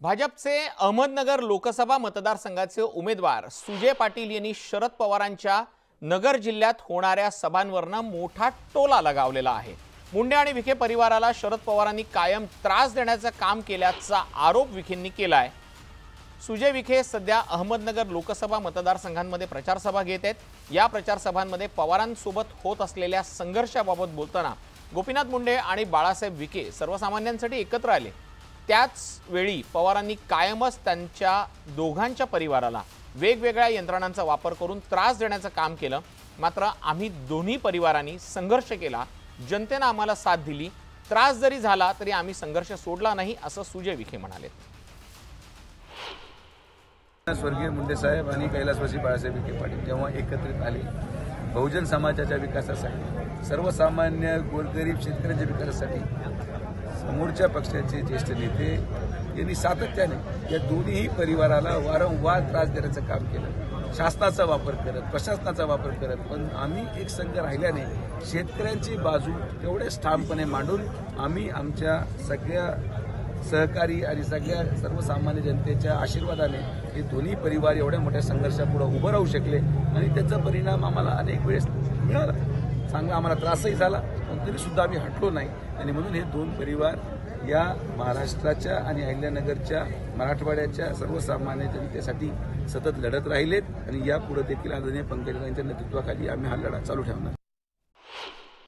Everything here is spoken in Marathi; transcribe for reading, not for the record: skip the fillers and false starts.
भाजपचे अहमदनगर लोकसभा मतदारसंघाचे उमेदवार सुजय पाटील यांनी शरद पवारांच्या नगर जिल्ह्यात होणाऱ्या सभांवरनं मोठा टोला लगावलेला आहे। मुंडे आणि विखे परिवाराला शरद पवारांनी कायम त्रास देण्याचं काम केल्याचा आरोप विखेंनी केलाय। सुजय विखे सध्या अहमदनगर लोकसभा मतदारसंघांमध्ये प्रचार सभा घेत आहेत। या प्रचार सभांमध्ये पवारांसोबत होत असलेल्या संघर्षाबाबत बोलताना गोपीनाथ मुंडे आणि बाळासाहेब विखे सर्वसामान्यांसाठी एकत्र आले। त्याच वेळी पवारांनी कायमच त्यांच्या दोघांच्या परिवाराला वेगवेगळ्या यंत्रणांचा वापर करून त्रास देण्याचं काम केलं। मात्र आम्ही दोन्ही परिवारांनी संघर्ष केला, जनतेने आम्हाला साथ दिली, त्रास जरी झाला तरी आम्ही संघर्ष सोडला नाही असं सुजय विखे म्हणाले। स्वर्गीय मुंडे साहेब आणि कैलासवासी बाळासाहेब विखे पाटील जेव्हा एकत्रित आले बहुजन समाजाच्या विकासासाठी, सर्वसामान्य गोरगरीब शेतकऱ्यांच्या विकासासाठी समोरच्या पक्षाचे ज्येष्ठ नेते यांनी सातत्याने या दोन्ही परिवाराला वारंवार त्रास देण्याचं काम केलं, शासनाचा वापर करत, प्रशासनाचा वापर करत। पण आम्ही एक संघ राहिल्याने शेतकऱ्यांची बाजू तेवढेच ठामपणे मांडून आम्ही आमच्या सगळ्या सहकारी आणि सगळ्या सर्वसामान्य जनतेच्या आशीर्वादाने हे दोन्ही परिवार एवढ्या मोठ्या संघर्षापुढे उभं राहू शकले आणि त्याचा परिणाम आम्हाला अनेक वेळेस मिळाला। चांगला आम्हाला त्रासही झाला, पण तरी सुद्धा आम्ही हटलो नाही आणि म्हणून हे दोन परिवार या महाराष्ट्राच्या आणि अहिल्यानगरच्या मराठवाड्याच्या सर्वसामान्य जनतेसाठी सतत लढत राहिलेत आणि यापुढे देखील आदरणीय पंकजाताईंच्या नेतृत्वाखाली आम्ही हा लढा चालू ठेवणार।